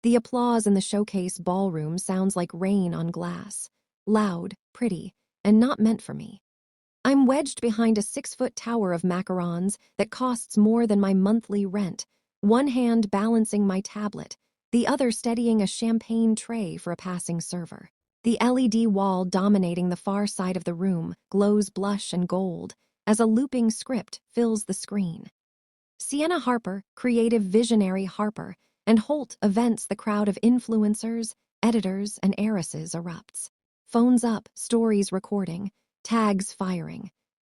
The applause in the showcase ballroom sounds like rain on glass. Loud, pretty, and not meant for me. I'm wedged behind a 6-foot tower of macarons that costs more than my monthly rent, one hand balancing my tablet, the other steadying a champagne tray for a passing server. The LED wall dominating the far side of the room glows blush and gold as a looping script fills the screen. Sienna Harper, creative visionary Harper, and Holt events the crowd of influencers, editors, and heiresses erupts. Phones up, stories recording, tags firing.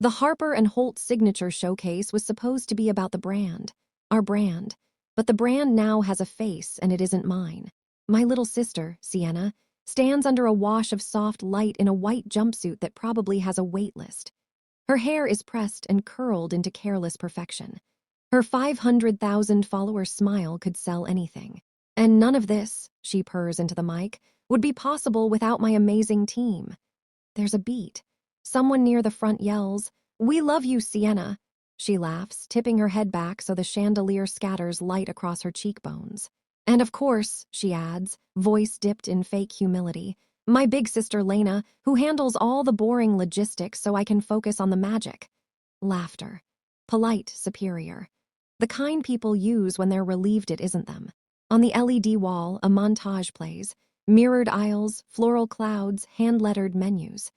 The Harper and Holt signature showcase was supposed to be about the brand, our brand, but the brand now has a face and it isn't mine. My little sister, Sienna, stands under a wash of soft light in a white jumpsuit that probably has a wait list. Her hair is pressed and curled into careless perfection. Her 500,000 follower smile could sell anything. And none of this, she purrs into the mic, would be possible without my amazing team. There's a beat. Someone near the front yells, "We love you, Sienna." She laughs, tipping her head back so the chandelier scatters light across her cheekbones. And of course, she adds, voice dipped in fake humility, my big sister Lena, who handles all the boring logistics so I can focus on the magic. Laughter. Polite, superior. The kind people use when they're relieved it isn't them. On the LED wall, a montage plays. Mirrored aisles, floral clouds, hand-lettered menus.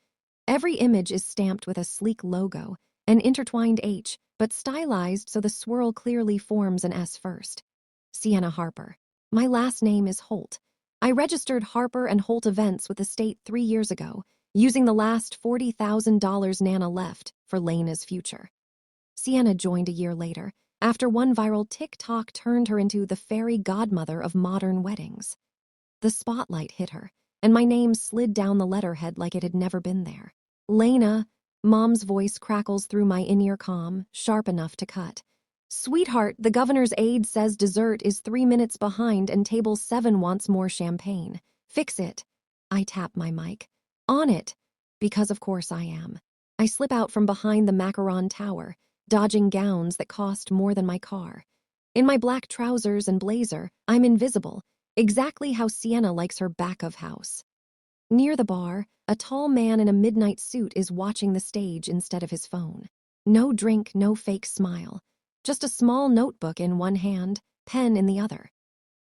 Every image is stamped with a sleek logo, an intertwined H, but stylized so the swirl clearly forms an S first. Sienna Harper. My last name is Holt. I registered Harper and Holt events with the state 3 years ago, using the last $40,000 Nana left for Lena's future. Sienna joined a year later, after one viral TikTok turned her into the fairy godmother of modern weddings. The spotlight hit her, and my name slid down the letterhead like it had never been there. Lena, Mom's voice crackles through my in-ear comm, sharp enough to cut. Sweetheart, the governor's aide says dessert is 3 minutes behind and table 7 wants more champagne. Fix it. I tap my mic. On it. Because of course I am. I slip out from behind the macaron tower, dodging gowns that cost more than my car. In my black trousers and blazer, I'm invisible, exactly how Sienna likes her back of house. Near the bar, a tall man in a midnight suit is watching the stage instead of his phone. No drink, no fake smile. Just a small notebook in one hand, pen in the other.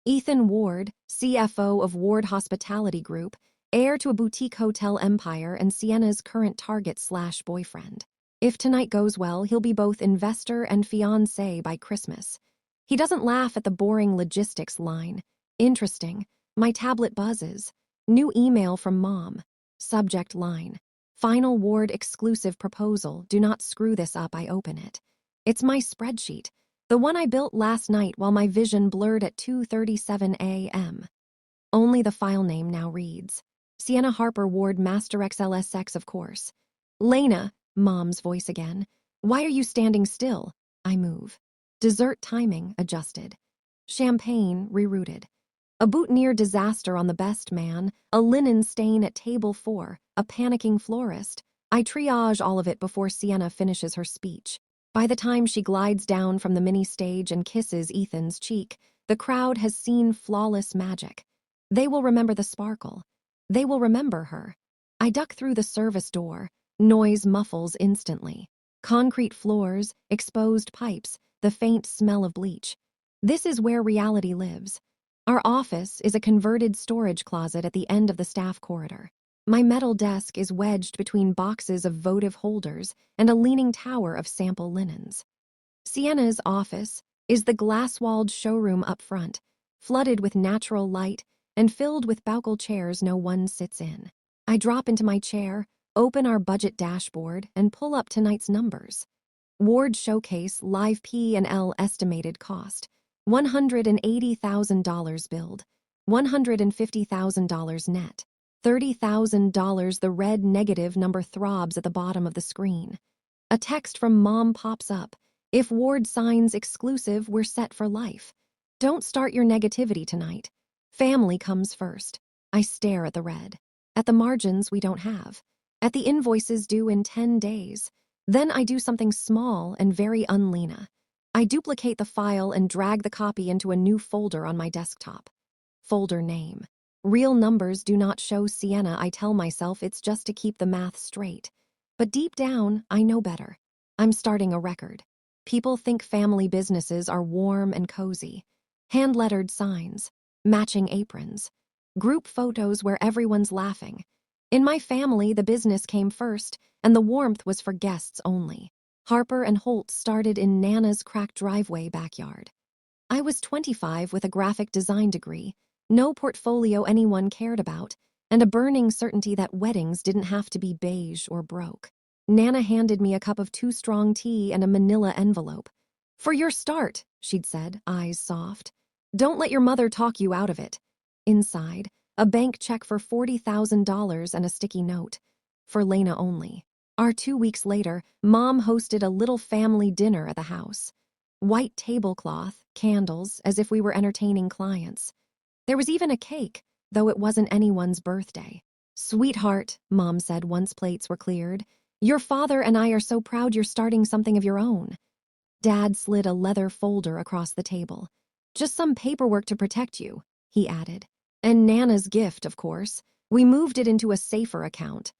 Ethan Ward, CFO of Ward Hospitality Group, heir to a boutique hotel empire and Sienna's current target/boyfriend. If tonight goes well, he'll be both investor and fiancé by Christmas. He doesn't laugh at the boring logistics line. Interesting. My tablet buzzes. New email from Mom. Subject line. Final Ward exclusive proposal. Do not screw this up. I open it. It's my spreadsheet, the one I built last night while my vision blurred at 2:37 a.m. Only the file name now reads. Sienna Harper Ward Master XLSX, of course. Lena, Mom's voice again. Why are you standing still? I move. Dessert timing adjusted. Champagne rerouted. A boutonniere disaster on the best man, a linen stain at table 4, a panicking florist. I triage all of it before Sienna finishes her speech. By the time she glides down from the mini stage and kisses Ethan's cheek, the crowd has seen flawless magic. They will remember the sparkle. They will remember her. I duck through the service door. Noise muffles instantly. Concrete floors, exposed pipes, the faint smell of bleach. This is where reality lives. Our office is a converted storage closet at the end of the staff corridor. My metal desk is wedged between boxes of votive holders and a leaning tower of sample linens. Sienna's office is the glass-walled showroom up front, flooded with natural light and filled with Baukel chairs no one sits in. I drop into my chair, open our budget dashboard, and pull up tonight's numbers. Ward Showcase Live P&L estimated cost, $180,000 billed, $150,000 net. $30,000. The red negative number throbs at the bottom of the screen. A text from Mom pops up. If Ward signs exclusive, we're set for life. Don't start your negativity tonight. Family comes first. I stare at the red. At the margins we don't have. At the invoices due in 10 days. Then I do something small and very un-Lena. I duplicate the file and drag the copy into a new folder on my desktop. Folder name. Real numbers do not show Sienna. I tell myself it's just to keep the math straight. But deep down, I know better. I'm starting a record. People think family businesses are warm and cozy. Hand-lettered signs, matching aprons, group photos where everyone's laughing. In my family, the business came first, and the warmth was for guests only. Harper and Holt started in Nana's cracked driveway backyard. I was 25 with a graphic design degree, no portfolio anyone cared about, and a burning certainty that weddings didn't have to be beige or broke. Nana handed me a cup of too-strong tea and a manila envelope. "For your start," she'd said, eyes soft. "Don't let your mother talk you out of it." Inside, a bank check for $40,000 and a sticky note. For Lena only. 2 weeks later, Mom hosted a little family dinner at the house. White tablecloth, candles, as if we were entertaining clients. There was even a cake, though it wasn't anyone's birthday. "Sweetheart," Mom said once plates were cleared, "your father and I are so proud you're starting something of your own." Dad slid a leather folder across the table. "Just some paperwork to protect you," he added. "And Nana's gift, of course. We moved it into a safer account."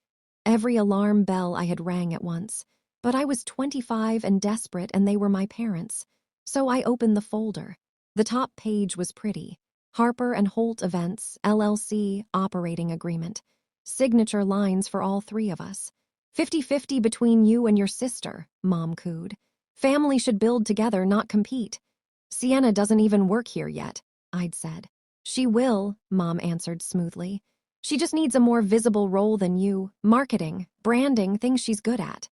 Every alarm bell I had rang at once. But I was 25 and desperate, and they were my parents. So I opened the folder. The top page was pretty. Harper and Holt Events, LLC, operating agreement. Signature lines for all three of us. 50-50 between you and your sister, Mom cooed. "Family should build together, not compete." "Sienna doesn't even work here yet," I'd said. "She will," Mom answered smoothly. "She just needs a more visible role than you. Marketing, branding, things she's good at."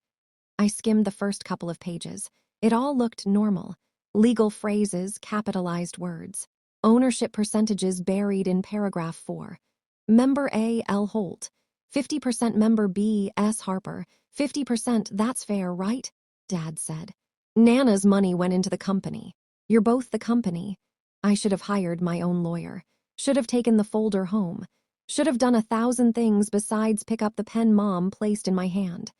I skimmed the first couple of pages. It all looked normal. Legal phrases, capitalized words. Ownership percentages buried in paragraph 4. Member A, L. Holt. 50% member B, S. Harper. 50%, that's fair, right? Dad said. "Nana's money went into the company. You're both the company." I should have hired my own lawyer. Should have taken the folder home. Should have done 1,000 things besides pick up the pen Mom placed in my hand.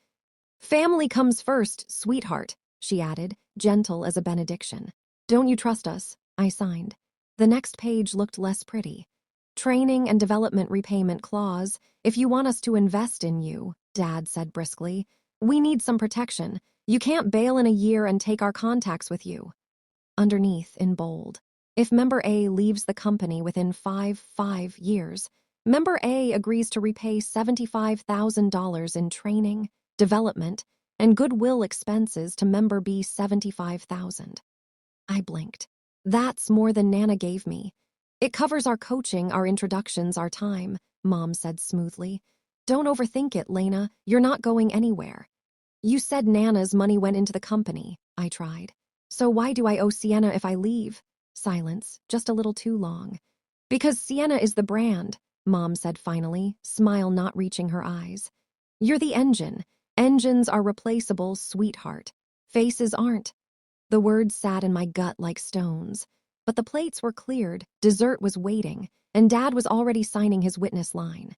"Family comes first, sweetheart," she added, gentle as a benediction. "Don't you trust us?" I signed. The next page looked less pretty. "Training and development repayment clause. If you want us to invest in you," Dad said briskly. "We need some protection. You can't bail in a year and take our contacts with you." Underneath, in bold, "If member A leaves the company within 5 years, member A agrees to repay $75,000 in training, development, and goodwill expenses to member B. $75,000. I blinked. "That's more than Nana gave me. It covers our coaching, our introductions, our time," Mom said smoothly. "Don't overthink it, Lena. You're not going anywhere." "You said Nana's money went into the company," I tried. "So why do I owe Sienna if I leave?" Silence, just a little too long. "Because Sienna is the brand," Mom said finally, smile not reaching her eyes. "You're the engine. Engines are replaceable, sweetheart. Faces aren't." The words sat in my gut like stones. But the plates were cleared, dessert was waiting, and Dad was already signing his witness line.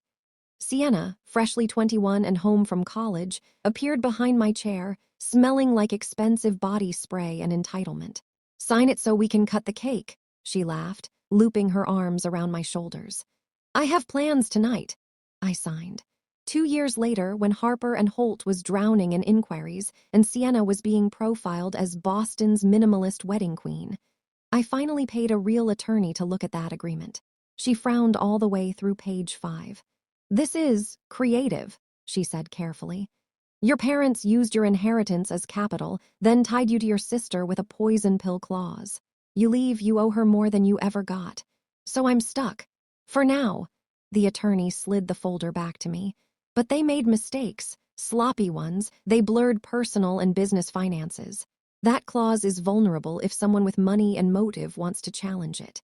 Sienna, freshly 21 and home from college, appeared behind my chair, smelling like expensive body spray and entitlement. "Sign it so we can cut the cake," she laughed, looping her arms around my shoulders. "I have plans tonight." I signed. 2 years later, when Harper and Holt was drowning in inquiries and Sienna was being profiled as Boston's minimalist wedding queen, I finally paid a real attorney to look at that agreement. She frowned all the way through page 5. "This is creative," she said carefully. "Your parents used your inheritance as capital, then tied you to your sister with a poison pill clause. You leave, you owe her more than you ever got. So I'm stuck. For now." The attorney slid the folder back to me. "But they made mistakes, sloppy ones. They blurred personal and business finances. That clause is vulnerable if someone with money and motive wants to challenge it."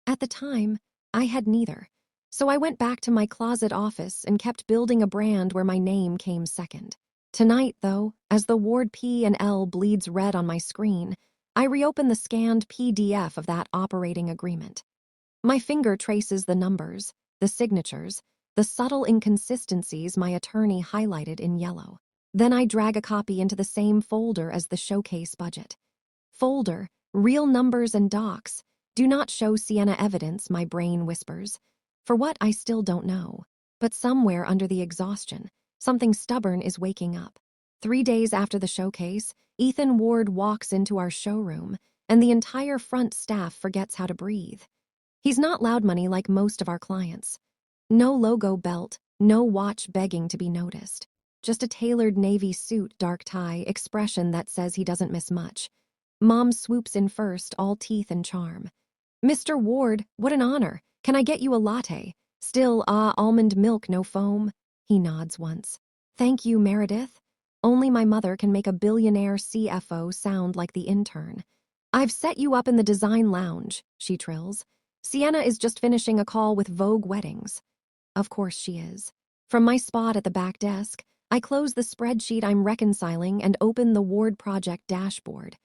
At the time, I had neither. So I went back to my closet office and kept building a brand where my name came second. Tonight, though, as the ward P and L bleeds red on my screen, I reopen the scanned PDF of that operating agreement. My finger traces the numbers, the signatures, the subtle inconsistencies my attorney highlighted in yellow. Then I drag a copy into the same folder as the showcase budget. Folder, real numbers and docs, Do not show Sienna evidence, my brain whispers. For what, I still don't know. But somewhere under the exhaustion, something stubborn is waking up. 3 days after the showcase, Ethan Ward walks into our showroom, and the entire front staff forgets how to breathe. He's not loud money like most of our clients. No logo belt, no watch begging to be noticed. Just a tailored navy suit, dark tie, expression that says he doesn't miss much. Mom swoops in first, all teeth and charm. Mr. Ward, what an honor. Can I get you a latte? Still, almond milk, no foam? He nods once. Thank you, Meredith. Only my mother can make a billionaire CFO sound like the intern. I've set you up in the design lounge, she trills. Sienna is just finishing a call with Vogue Weddings. Of course she is. From my spot at the back desk, I close the spreadsheet I'm reconciling and open the Ward Project dashboard.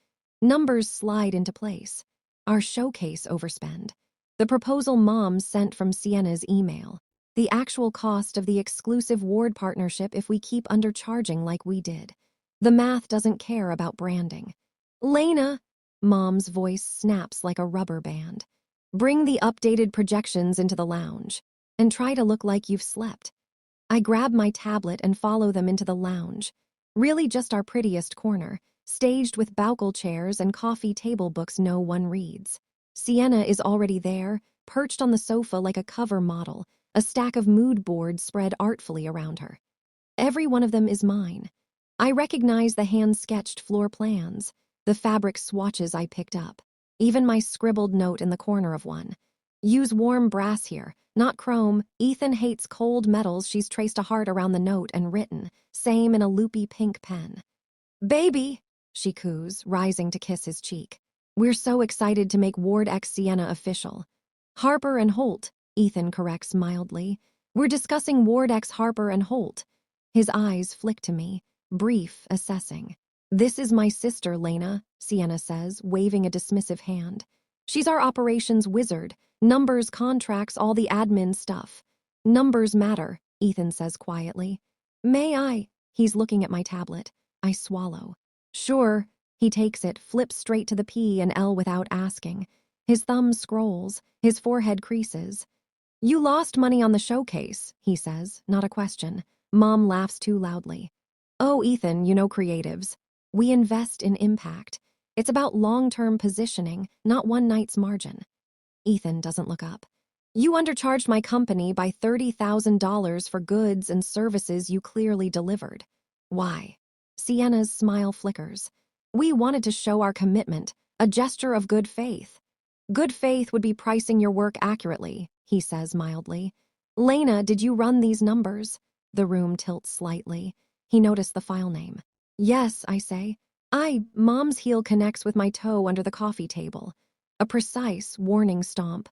Numbers slide into place. Our showcase overspend. The proposal Mom sent from Sienna's email. The actual cost of the exclusive Ward partnership if we keep undercharging like we did. The math doesn't care about branding. Lena, Mom's voice snaps like a rubber band. Bring the updated projections into the lounge. And try to look like you've slept. I grab my tablet and follow them into the lounge. Really just our prettiest corner, staged with Baukel chairs and coffee table books no one reads. Sienna is already there, perched on the sofa like a cover model, a stack of mood boards spread artfully around her. Every one of them is mine. I recognize the hand-sketched floor plans, the fabric swatches I picked up, even my scribbled note in the corner of one. Use warm brass here, not chrome. Ethan hates cold metals. She's traced a heart around the note and written, same in a loopy pink pen. Baby, she coos, rising to kiss his cheek. We're so excited to make Ward X Sienna official. Harper and Holt, Ethan corrects mildly. We're discussing Ward X Harper and Holt. His eyes flick to me, brief, assessing. This is my sister, Lena, Sienna says, waving a dismissive hand. She's our operations wizard. Numbers, contracts, all the admin stuff. Numbers matter, Ethan says quietly. May I? He's looking at my tablet. I swallow. Sure. He takes it, flips straight to the P and L without asking. His thumb scrolls, his forehead creases. You lost money on the showcase, he says, not a question. Mom laughs too loudly. Oh, Ethan, you know creatives. We invest in impact. It's about long-term positioning, not one night's margin. Ethan doesn't look up. You undercharged my company by $30,000 for goods and services you clearly delivered. Why? Sienna's smile flickers. We wanted to show our commitment, a gesture of good faith. Good faith would be pricing your work accurately, he says mildly. Lena, did you run these numbers? The room tilts slightly. He noticed the file name. Yes, I say. Mom's heel connects with my toe under the coffee table. A precise, warning stomp.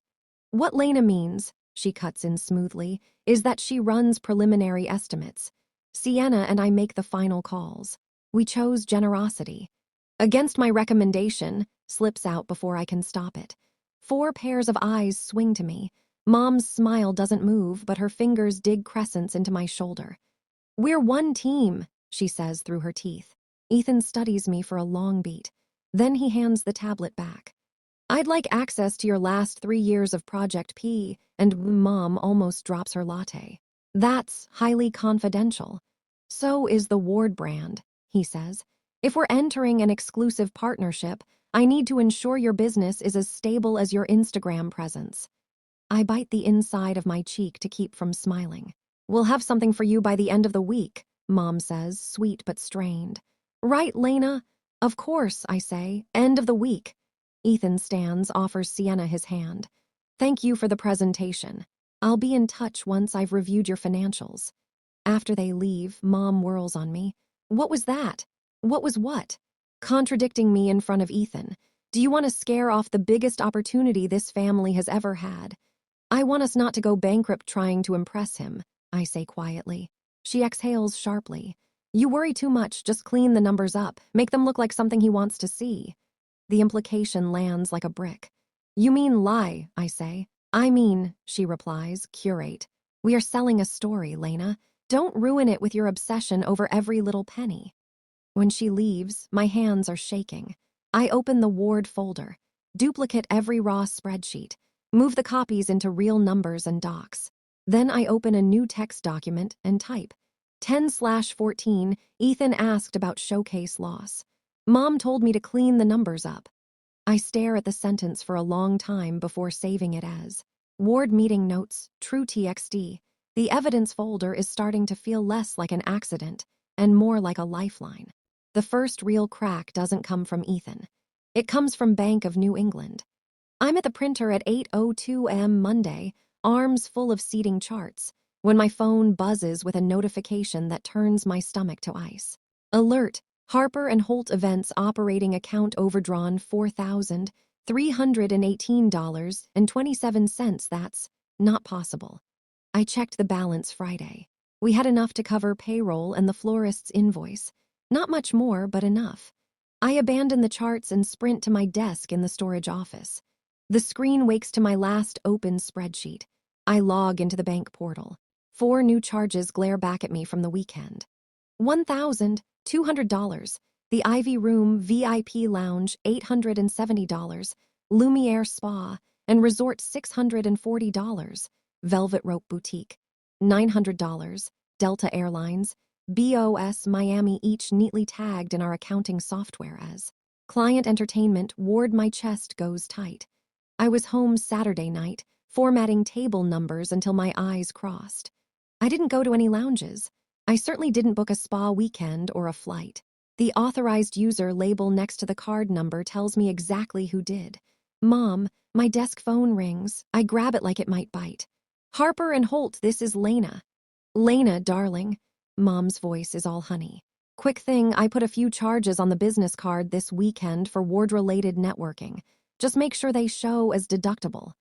What Lena means, she cuts in smoothly, is that she runs preliminary estimates. Sienna and I make the final calls. We chose generosity. Against my recommendation, slips out before I can stop it. 4 pairs of eyes swing to me. Mom's smile doesn't move, but her fingers dig crescents into my shoulder. We're one team, she says through her teeth. Ethan studies me for a long beat. Then he hands the tablet back. I'd like access to your last 3 years of Project P, and Mom almost drops her latte. That's highly confidential. So is the Ward brand, he says. If we're entering an exclusive partnership, I need to ensure your business is as stable as your Instagram presence. I bite the inside of my cheek to keep from smiling. We'll have something for you by the end of the week, Mom says, sweet but strained. Right, Lena? Of course, I say. End of the week. Ethan stands, offers Sienna his hand. Thank you for the presentation. I'll be in touch once I've reviewed your financials. After they leave, Mom whirls on me. What was that? What was what? Contradicting me in front of Ethan. Do you want to scare off the biggest opportunity this family has ever had? I want us not to go bankrupt trying to impress him, I say quietly. She exhales sharply. You worry too much, just clean the numbers up, make them look like something he wants to see. The implication lands like a brick. You mean lie, I say. I mean, she replies, curate. We are selling a story, Lena. Don't ruin it with your obsession over every little penny. When she leaves, my hands are shaking. I open the Ward folder. duplicate every raw spreadsheet, move the copies into real numbers and docs. Then I open a new text document and type. 10/14, Ethan asked about showcase loss. Mom told me to clean the numbers up. I stare at the sentence for a long time before saving it as Ward meeting notes, true TXT. The evidence folder is starting to feel less like an accident and more like a lifeline. The first real crack doesn't come from Ethan. It comes from Bank of New England. I'm at the printer at 8:02 a.m. Monday, arms full of seating charts, when my phone buzzes with a notification that turns my stomach to ice. Alert! Harper and Holt Events operating account overdrawn $4,318.27. That's not possible. I checked the balance Friday. We had enough to cover payroll and the florist's invoice. Not much more, but enough. I abandon the charts and sprint to my desk in the storage office. The screen wakes to my last open spreadsheet. I log into the bank portal. 4 new charges glare back at me from the weekend. $1,200. The Ivy Room VIP Lounge, $870. Lumiere Spa and Resort, $640. Velvet Rope Boutique, $900. Delta Airlines, BOS Miami, each neatly tagged in our accounting software as Client Entertainment. Ward, my chest goes tight. I was home Saturday night, formatting table numbers until my eyes crossed. I didn't go to any lounges. I certainly didn't book a spa weekend or a flight. The authorized user label next to the card number tells me exactly who did. Mom, my desk phone rings. I grab it like it might bite. Harper and Holt, this is Lena. Lena, darling. Mom's voice is all honey. Quick thing, I put a few charges on the business card this weekend for Ward-related networking. Just make sure they show as deductible.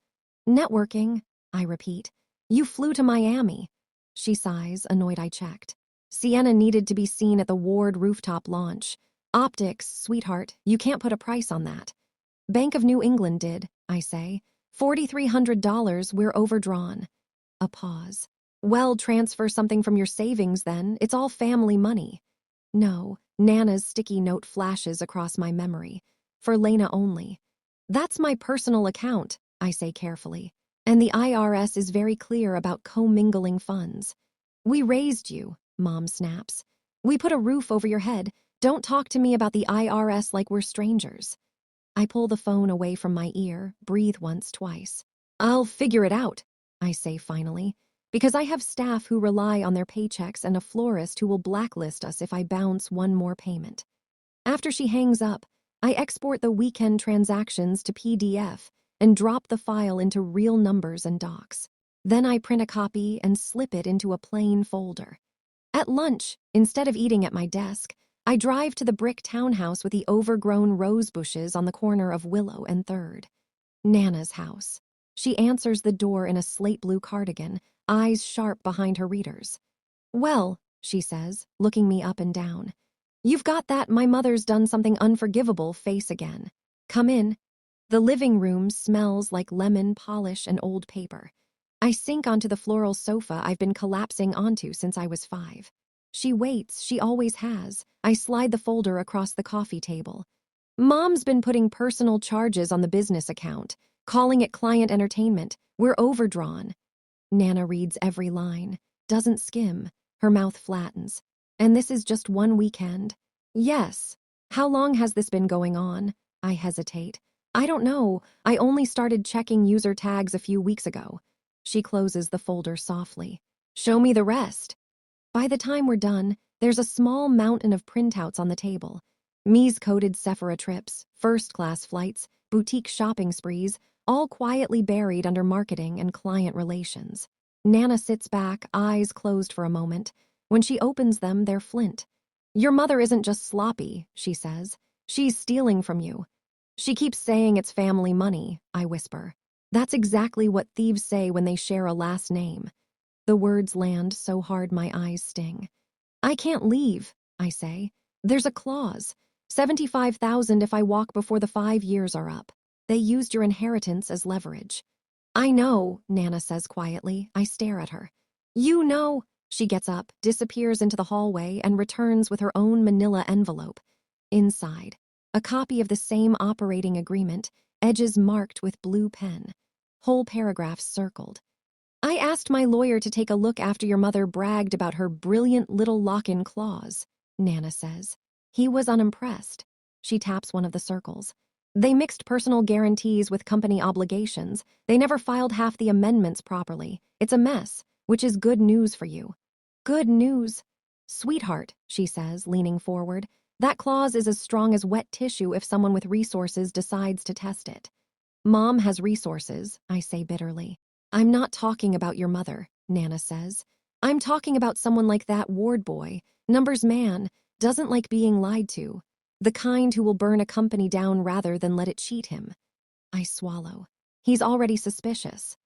Networking, I repeat. You flew to Miami. She sighs, annoyed I checked. Sienna needed to be seen at the Ward rooftop launch. Optics, sweetheart, you can't put a price on that. Bank of New England did, I say. $4,300, we're overdrawn. A pause. Well, transfer something from your savings then. It's all family money. No, Nana's sticky note flashes across my memory. For Lena only. That's my personal account, I say carefully. And the IRS is very clear about commingling funds. We raised you, Mom snaps. We put a roof over your head. Don't talk to me about the IRS like we're strangers. I pull the phone away from my ear, breathe once, twice. I'll figure it out, I say finally, because I have staff who rely on their paychecks and a florist who will blacklist us if I bounce one more payment. After she hangs up, I export the weekend transactions to PDF and drop the file into real numbers and docs. Then I print a copy and slip it into a plain folder. At lunch, instead of eating at my desk, I drive to the brick townhouse with the overgrown rose bushes on the corner of Willow and 3rd. Nana's house. She answers the door in a slate blue cardigan, eyes sharp behind her readers. Well, she says, looking me up and down. You've got that my mother's done something unforgivable face again. Come in. The living room smells like lemon polish and old paper. I sink onto the floral sofa I've been collapsing onto since I was 5. She waits, she always has. I slide the folder across the coffee table. Mom's been putting personal charges on the business account, calling it client entertainment. We're overdrawn. Nana reads every line, doesn't skim, her mouth flattens. And this is just one weekend? Yes. How long has this been going on? I hesitate. I don't know. I only started checking user tags a few weeks ago. She closes the folder softly. Show me the rest. By the time we're done, there's a small mountain of printouts on the table. Mies-coded Sephora trips, first-class flights, boutique shopping sprees, all quietly buried under marketing and client relations. Nana sits back, eyes closed for a moment. When she opens them, they're flint. Your mother isn't just sloppy, she says. She's stealing from you. She keeps saying it's family money, I whisper. That's exactly what thieves say when they share a last name. The words land so hard my eyes sting. I can't leave, I say. There's a clause. $75,000 if I walk before the 5 years are up. They used your inheritance as leverage. I know, Nana says quietly. I stare at her. You know. She gets up, disappears into the hallway, and returns with her own manila envelope. Inside, a copy of the same operating agreement, edges marked with blue pen, whole paragraphs circled. I asked my lawyer to take a look after your mother bragged about her brilliant little lock-in clause, Nana says. He was unimpressed. She taps one of the circles. They mixed personal guarantees with company obligations. They never filed half the amendments properly. It's a mess, which is good news for you. Good news. Sweetheart, she says, leaning forward. That clause is as strong as wet tissue if someone with resources decides to test it. Mom has resources, I say bitterly. I'm not talking about your mother, Nana says. I'm talking about someone like that ward boy, numbers man, doesn't like being lied to. The kind who will burn a company down rather than let it cheat him. I swallow. He's already suspicious.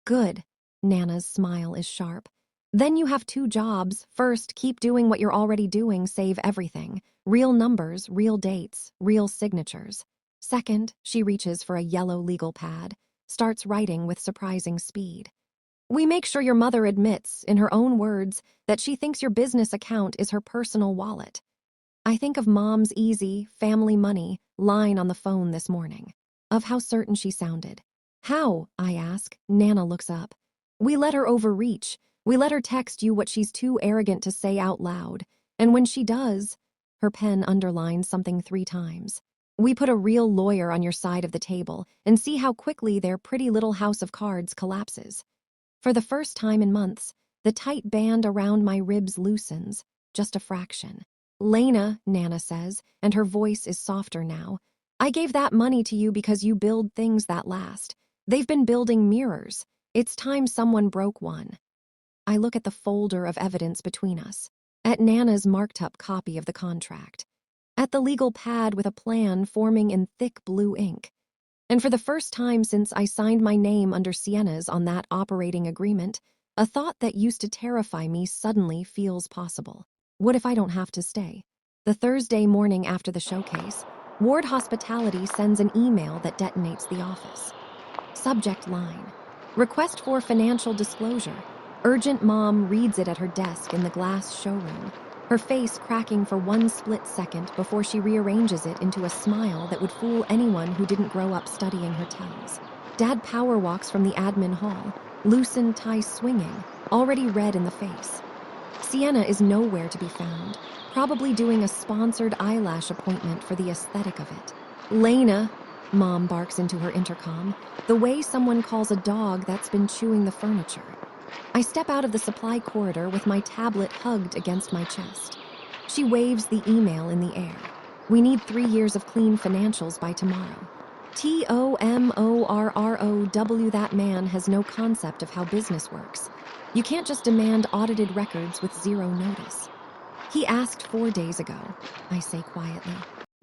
Good. Nana's smile is sharp. Then you have 2 jobs. First, keep doing what you're already doing, save everything. Real numbers, real dates, real signatures. Second, she reaches for a yellow legal pad, starts writing with surprising speed. We make sure your mother admits, in her own words, that she thinks your business account is her personal wallet. I think of Mom's easy, family money line on the phone this morning, of how certain she sounded. How, I ask. Nana looks up. We let her overreach. We let her text you what she's too arrogant to say out loud. And when she does, her pen underlines something 3 times. We put a real lawyer on your side of the table and see how quickly their pretty little house of cards collapses. For the first time in months, the tight band around my ribs loosens, just a fraction. Lena, Nana says, and her voice is softer now. I gave that money to you because you build things that last. They've been building mirrors. It's time someone broke one. I look at the folder of evidence between us, at Nana's marked-up copy of the contract, at the legal pad with a plan forming in thick blue ink. And for the first time since I signed my name under Sienna's on that operating agreement, a thought that used to terrify me suddenly feels possible. What if I don't have to stay? The Thursday morning after the showcase, Ward Hospitality sends an email that detonates the office. Subject line: request for financial disclosure. Urgent. Mom reads it at her desk in the glass showroom, her face cracking for one split second before she rearranges it into a smile that would fool anyone who didn't grow up studying her tells. Dad power walks from the admin hall, loosened tie swinging, already red in the face. Sienna is nowhere to be found, probably doing a sponsored eyelash appointment for the aesthetic of it. Lena, Mom barks into her intercom, the way someone calls a dog that's been chewing the furniture. I step out of the supply corridor with my tablet hugged against my chest. She waves the email in the air. We need 3 years of clean financials by tomorrow. TOMORROW. That man has no concept of how business works. You can't just demand audited records with 0 notice. He asked 4 days ago, I say quietly.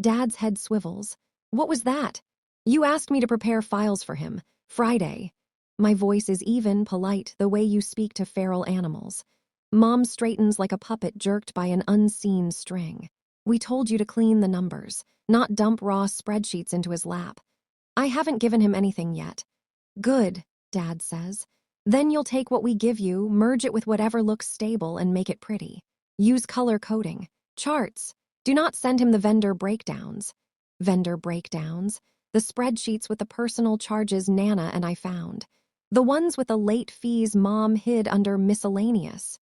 Dad's head swivels. What was that? You asked me to prepare files for him. Friday. My voice is even, polite, the way you speak to feral animals. Mom straightens like a puppet jerked by an unseen string. We told you to clean the numbers, not dump raw spreadsheets into his lap. I haven't given him anything yet. Good, Dad says. Then you'll take what we give you, merge it with whatever looks stable, and make it pretty. Use color coding. Charts. Do not send him the vendor breakdowns. Vendor breakdowns? The spreadsheets with the personal charges Nana and I found. The ones with the late fees Mom hid under miscellaneous.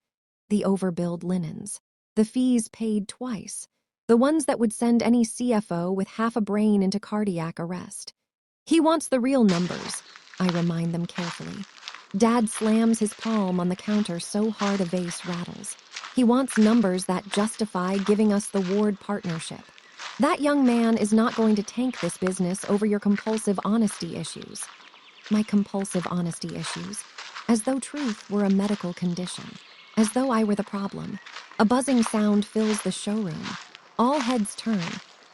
The overbilled linens. The fees paid twice. The ones that would send any CFO with half a brain into cardiac arrest. He wants the real numbers, I remind them carefully. Dad slams his palm on the counter so hard a vase rattles. He wants numbers that justify giving us the Ward partnership. That young man is not going to tank this business over your compulsive honesty issues. My compulsive honesty issues. As though truth were a medical condition. As though I were the problem. A buzzing sound fills the showroom. All heads turn.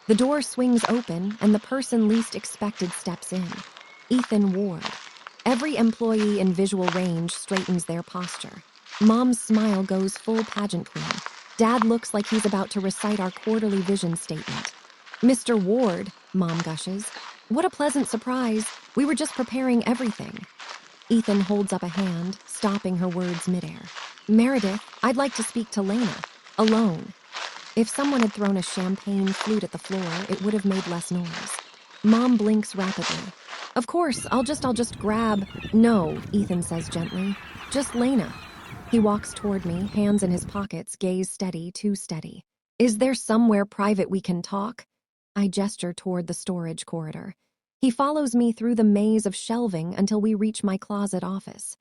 The door swings open and the person least expected steps in. Ethan Ward. Every employee in visual range straightens their posture. Mom's smile goes full pageant queen. Dad looks like he's about to recite our quarterly vision statement. Mr. Ward, Mom gushes. What a pleasant surprise. We were just preparing everything. Ethan holds up a hand, stopping her words midair. Meredith, I'd like to speak to Lena. Alone. If someone had thrown a champagne flute at the floor, it would have made less noise. Mom blinks rapidly. Of course, I'll just grab. No, Ethan says gently. Just Lena. He walks toward me, hands in his pockets, gaze steady, too steady. Is there somewhere private we can talk? I gesture toward the storage corridor. He follows me through the maze of shelving until we reach my closet office.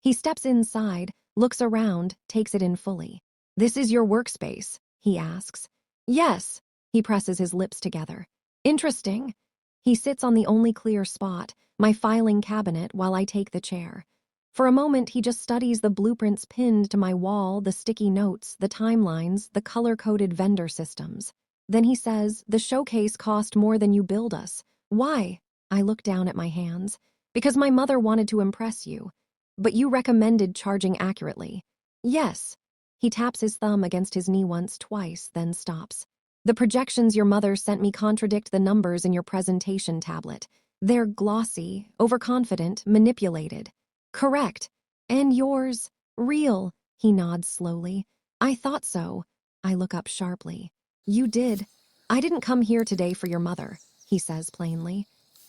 He steps inside, looks around, takes it in fully. This is your workspace, he asks. Yes. He presses his lips together. Interesting. He sits on the only clear spot, my filing cabinet, while I take the chair. For a moment, he just studies the blueprints pinned to my wall, the sticky notes, the timelines, the color-coded vendor systems. Then he says, the showcase cost more than you billed us. Why? I look down at my hands. Because my mother wanted to impress you. But you recommended charging accurately. Yes. He taps his thumb against his knee once, twice, then stops. The projections your mother sent me contradict the numbers in your presentation tablet. They're glossy, overconfident, manipulated. Correct. And yours? Real. He nods slowly. I thought so. I look up sharply. You did. I didn't come here today for your mother, he says plainly.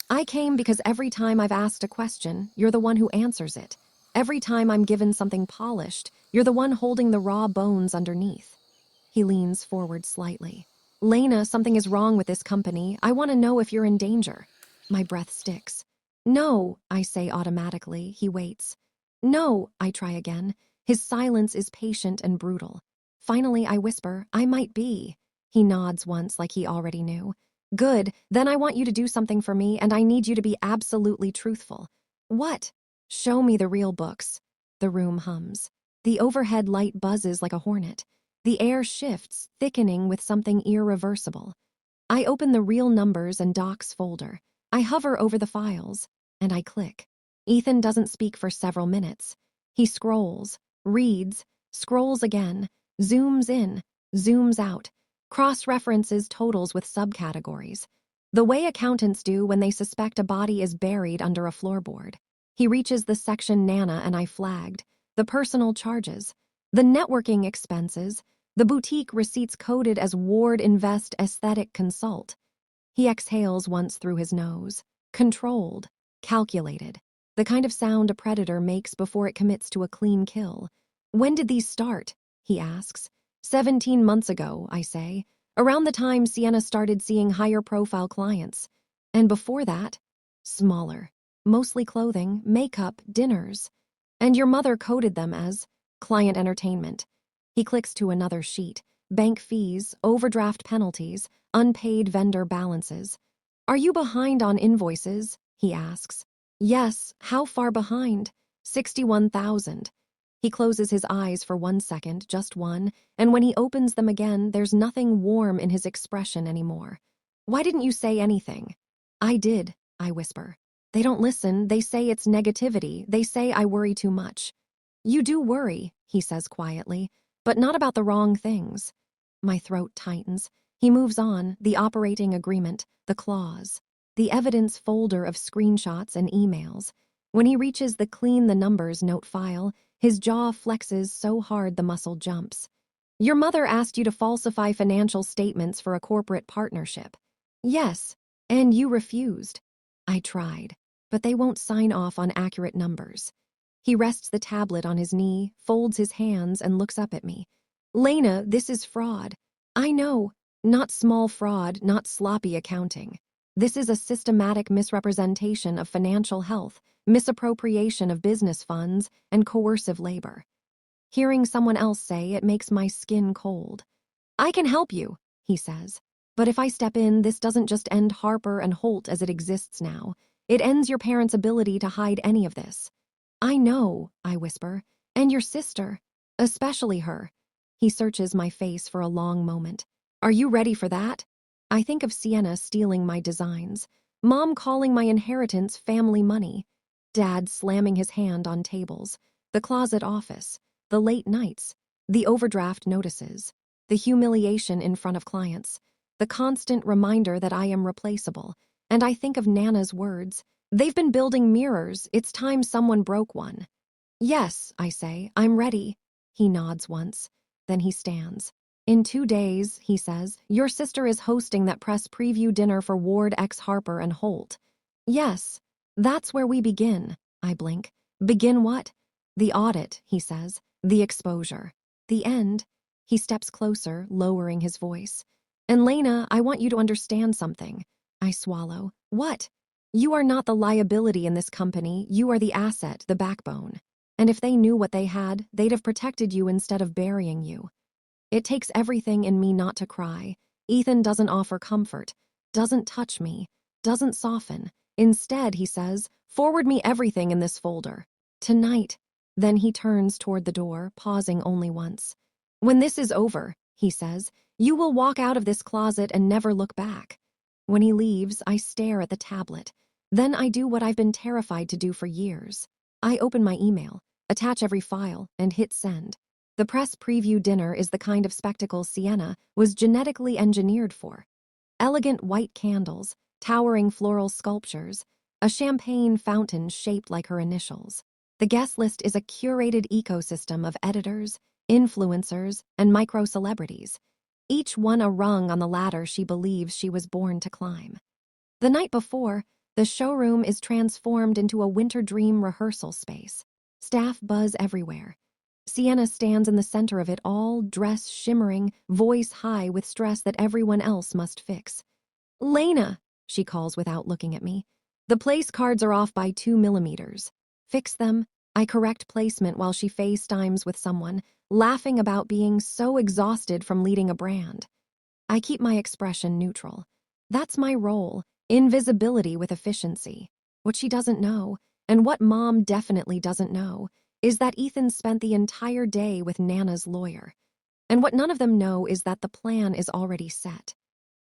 I came because every time I've asked a question, you're the one who answers it. Every time I'm given something polished, you're the one holding the raw bones underneath. He leans forward slightly. Lena, something is wrong with this company. I want to know if you're in danger. My breath sticks. No, I say automatically. He waits. No, I try again. His silence is patient and brutal. Finally, I whisper, I might be. He nods once like he already knew. Good, then I want you to do something for me, and I need you to be absolutely truthful. What? Show me the real books. The room hums. The overhead light buzzes like a hornet. The air shifts, thickening with something irreversible. I open the real numbers and docs folder. I hover over the files, and I click. Ethan doesn't speak for several minutes. He scrolls, reads, scrolls again, zooms in, zooms out, cross-references totals with subcategories. The way accountants do when they suspect a body is buried under a floorboard. He reaches the section Nana and I flagged, the personal charges, the networking expenses, the boutique receipts coded as Ward Invest Aesthetic Consult. He exhales once through his nose. Controlled, calculated. The kind of sound a predator makes before it commits to a clean kill. When did these start? He asks. 17 months ago, I say. Around the time Sienna started seeing higher profile clients. And before that, smaller. Mostly clothing, makeup, dinners. And your mother coded them as client entertainment. He clicks to another sheet. Bank fees, overdraft penalties, unpaid vendor balances. Are you behind on invoices? He asks. Yes, how far behind? 61,000. He closes his eyes for 1 second, just one, and when he opens them again, there's nothing warm in his expression anymore. Why didn't you say anything? I did, I whisper. They don't listen, they say it's negativity, they say I worry too much. You do worry, he says quietly, but not about the wrong things. My throat tightens. He moves on, the operating agreement, the clause, the evidence folder of screenshots and emails. When he reaches the clean the numbers note file, his jaw flexes so hard the muscle jumps. Your mother asked you to falsify financial statements for a corporate partnership. Yes, and you refused. I tried, but they won't sign off on accurate numbers. He rests the tablet on his knee, folds his hands, and looks up at me. Lena, this is fraud. I know. Not small fraud, not sloppy accounting. This is a systematic misrepresentation of financial health, misappropriation of business funds, and coercive labor. Hearing someone else say it makes my skin cold. I can help you, he says. But if I step in, this doesn't just end Harper and Holt as it exists now. It ends your parents' ability to hide any of this. I know, I whisper, and your sister, especially her. He searches my face for a long moment. Are you ready for that? I think of Sienna stealing my designs, Mom calling my inheritance family money, Dad slamming his hand on tables, the closet office, the late nights, the overdraft notices, the humiliation in front of clients, the constant reminder that I am replaceable, and I think of Nana's words. They've been building mirrors, it's time someone broke one. Yes, I say, I'm ready. He nods once, then he stands. In 2 days, he says, your sister is hosting that press preview dinner for Ward X Harper and Holt. Yes, that's where we begin, I blink. Begin what? The audit, he says. The exposure. The end. He steps closer, lowering his voice. And Lena, I want you to understand something. I swallow. What? You are not the liability in this company. You are the asset, the backbone. And if they knew what they had, they'd have protected you instead of burying you. It takes everything in me not to cry. Ethan doesn't offer comfort, doesn't touch me, doesn't soften. Instead, he says, forward me everything in this folder. Tonight. Then he turns toward the door, pausing only once. When this is over, he says, you will walk out of this closet and never look back. When he leaves, I stare at the tablet. Then I do what I've been terrified to do for years. I open my email, attach every file, and hit send. The press preview dinner is the kind of spectacle Sienna was genetically engineered for. Elegant white candles, towering floral sculptures, a champagne fountain shaped like her initials. The guest list is a curated ecosystem of editors, influencers, and micro-celebrities, each one a rung on the ladder she believes she was born to climb. The night before, the showroom is transformed into a winter dream rehearsal space. Staff buzz everywhere. Sienna stands in the center of it all, dress shimmering, voice high with stress that everyone else must fix. Lena, she calls without looking at me. The place cards are off by 2 millimeters. Fix them. I correct placement while she FaceTimes with someone, laughing about being so exhausted from leading a brand. I keep my expression neutral. That's my role, invisibility with efficiency. What she doesn't know, and what Mom definitely doesn't know, is that Ethan spent the entire day with Nana's lawyer. And what none of them know is that the plan is already set.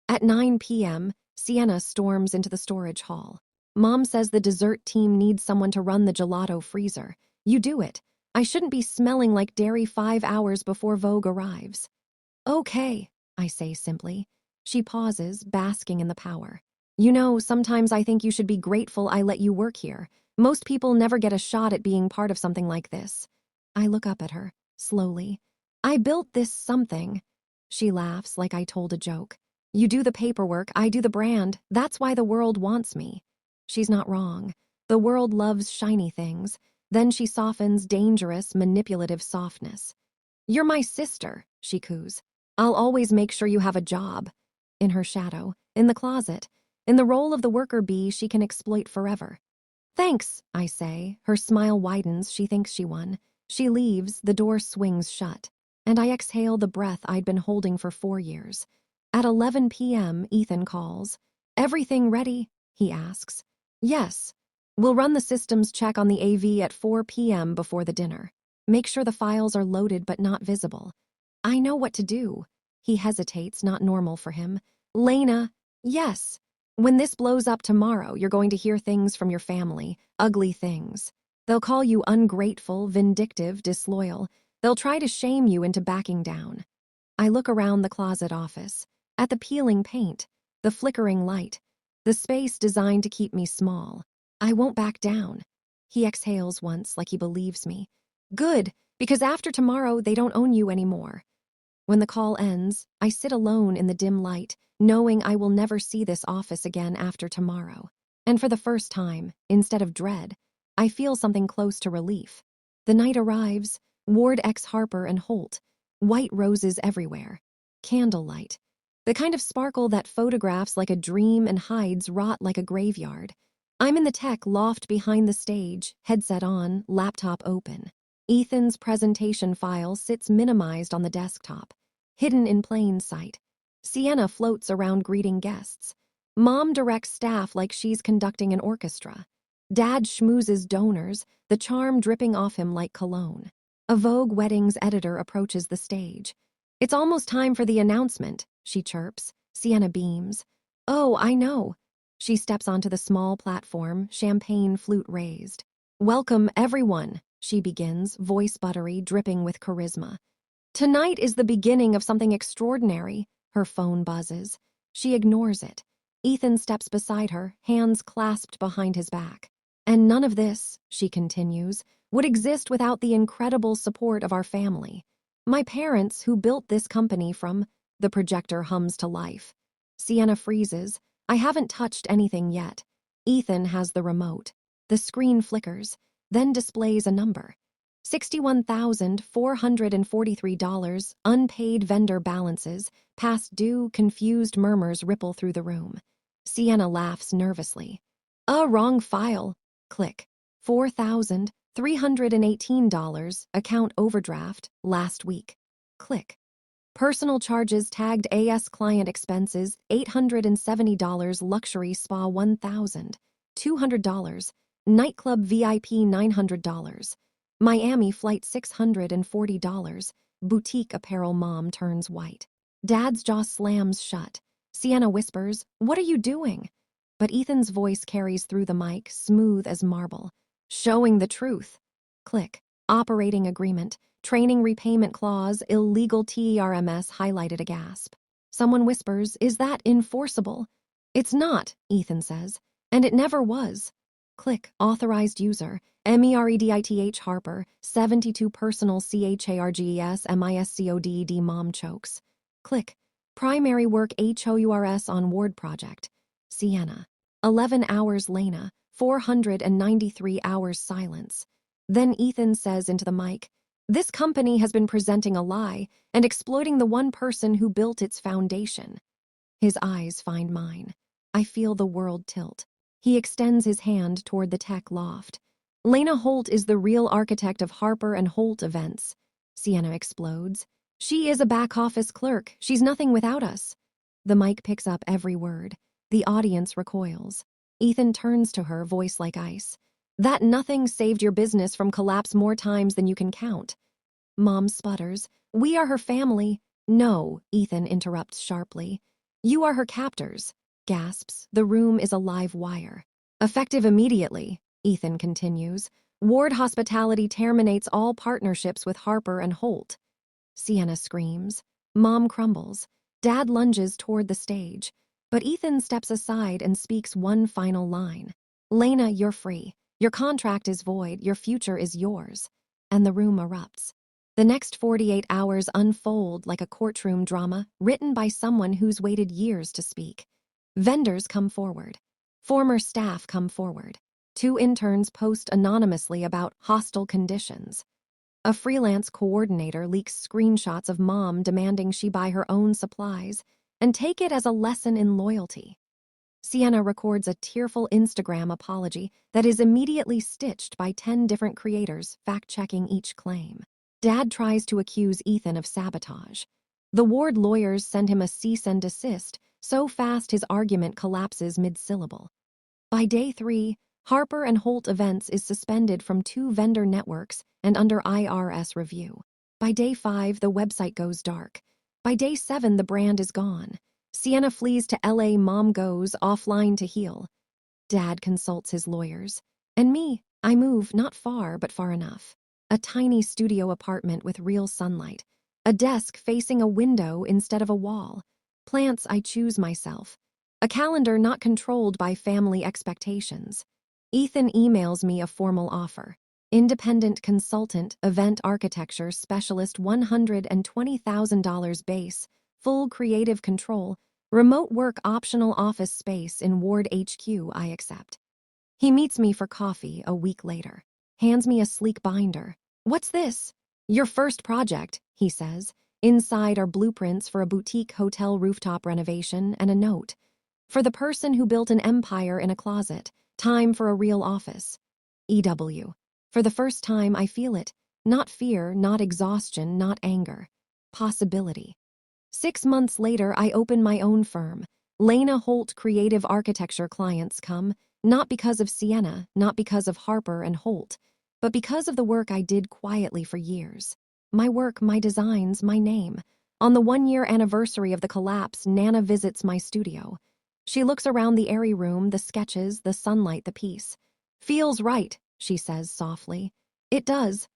At 9 p.m., Sienna storms into the storage hall. Mom says the dessert team needs someone to run the gelato freezer. You do it. I shouldn't be smelling like dairy 5 hours before Vogue arrives. Okay, I say simply. She pauses, basking in the power. You know, sometimes I think you should be grateful I let you work here. Most people never get a shot at being part of something like this. I look up at her, slowly. I built this something. She laughs like I told a joke. You do the paperwork, I do the brand. That's why the world wants me. She's not wrong. The world loves shiny things. Then she softens dangerous, manipulative softness. You're my sister, she coos. I'll always make sure you have a job. In her shadow, in the closet, in the role of the worker bee she can exploit forever. Thanks, I say. Her smile widens, she thinks she won. She leaves, the door swings shut. And I exhale the breath I'd been holding for 4 years. At 11 p.m., Ethan calls. Everything ready? He asks. Yes. We'll run the systems check on the AV at 4 p.m. before the dinner. Make sure the files are loaded but not visible. I know what to do. He hesitates, not normal for him. Lena, yes. When this blows up tomorrow, you're going to hear things from your family, ugly things. They'll call you ungrateful, vindictive, disloyal. They'll try to shame you into backing down. I look around the closet office, at the peeling paint, the flickering light, the space designed to keep me small. I won't back down. He exhales once like he believes me. Good, because after tomorrow, they don't own you anymore. When the call ends, I sit alone in the dim light, knowing I will never see this office again after tomorrow. And for the first time, instead of dread, I feel something close to relief. The night arrives, Ward X Harper and Holt, white roses everywhere, candlelight, the kind of sparkle that photographs like a dream and hides rot like a graveyard. I'm in the tech loft behind the stage, headset on, laptop open. Ethan's presentation file sits minimized on the desktop, hidden in plain sight. Sienna floats around greeting guests. Mom directs staff like she's conducting an orchestra. Dad schmoozes donors, the charm dripping off him like cologne. A Vogue Weddings editor approaches the stage. It's almost time for the announcement, she chirps. Sienna beams. Oh, I know. She steps onto the small platform, champagne flute raised. Welcome, everyone, she begins, voice buttery, dripping with charisma. Tonight is the beginning of something extraordinary. Her phone buzzes. She ignores it. Ethan steps beside her, hands clasped behind his back. And none of this, she continues, would exist without the incredible support of our family. My parents, who built this company from. The projector hums to life. Sienna freezes. I haven't touched anything yet. Ethan has the remote. The screen flickers, then displays a number. $61,443, unpaid vendor balances, past due, confused murmurs ripple through the room. Sienna laughs nervously. Wrong file. Click. $4,318, account overdraft, last week. Click. Personal charges tagged AS client expenses, $870, luxury spa $1,200, nightclub VIP $900, Miami flight $640, boutique apparel. Mom turns white. Dad's jaw slams shut. Sienna whispers, "What are you doing?" But Ethan's voice carries through the mic, smooth as marble. Showing the truth. Click. Operating agreement. Training repayment clause, illegal TERMS highlighted. A gasp. Someone whispers, "Is that enforceable?" "It's not," Ethan says, "and it never was." Click. Authorized user. MEREDITH Harper, 72 personal CHARGES MISCODED. Mom chokes. Click. Primary work HOURS on ward project. Sienna. 11 hours. Lena. 493 hours. Silence. Then Ethan says into the mic, "This company has been presenting a lie and exploiting the one person who built its foundation." His eyes find mine. I feel the world tilt. He extends his hand toward the tech loft. "Lena Holt is the real architect of Harper and Holt events." Sienna explodes. "She is a back office clerk. She's nothing without us." The mic picks up every word. The audience recoils. Ethan turns to her, voice like ice. "That nothing saved your business from collapse more times than you can count." Mom sputters. "We are her family." "No," Ethan interrupts sharply. "You are her captors." Gasps. The room is a live wire. "Effective immediately," Ethan continues. "Ward Hospitality terminates all partnerships with Harper and Holt." Sienna screams. Mom crumbles. Dad lunges toward the stage. But Ethan steps aside and speaks one final line. "Lena, you're free. Your contract is void. Your future is yours." And the room erupts. The next 48 hours unfold like a courtroom drama written by someone who's waited years to speak. Vendors come forward. Former staff come forward. 2 interns post anonymously about hostile conditions. A freelance coordinator leaks screenshots of Mom demanding she buy her own supplies and take it as a lesson in loyalty. Sienna records a tearful Instagram apology that is immediately stitched by 10 different creators, fact-checking each claim. Dad tries to accuse Ethan of sabotage. The ward lawyers send him a cease and desist, so fast his argument collapses mid-syllable. By day 3, Harper and Holt Events is suspended from 2 vendor networks and under IRS review. By day 5, the website goes dark. By day 7, the brand is gone. Sienna flees to LA. Mom goes offline to heal. Dad consults his lawyers. And me, I move, not far, but far enough. A tiny studio apartment with real sunlight. A desk facing a window instead of a wall. Plants I choose myself. A calendar not controlled by family expectations. Ethan emails me a formal offer. Independent consultant, event architecture specialist, $120,000 base, full creative control, remote work optional, office space in Ward HQ. I accept. He meets me for coffee a week later. Hands me a sleek binder. "What's this?" "Your first project," he says. Inside are blueprints for a boutique hotel rooftop renovation and a note. "For the person who built an empire in a closet, time for a real office." EW. For the first time I feel it. Not fear, not exhaustion, not anger. Possibility. 6 months later, I open my own firm. Lena Holt Creative Architecture. Clients come, not because of Sienna, not because of Harper and Holt, but because of the work I did quietly for years. My work, my designs, my name. On the 1-year anniversary of the collapse, Nana visits my studio. She looks around the airy room, the sketches, the sunlight, the peace. "Feels right," she says softly. "It does."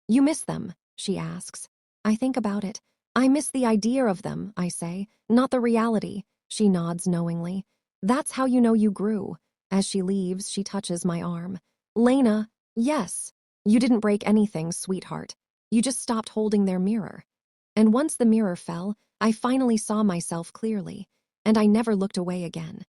"You miss them?" she asks. I think about it. "I miss the idea of them," I say, "not the reality." She nods knowingly. "That's how you know you grew." As she leaves, she touches my arm. "Lena, yes. You didn't break anything, sweetheart. You just stopped holding their mirror." And once the mirror fell, I finally saw myself clearly, and I never looked away again.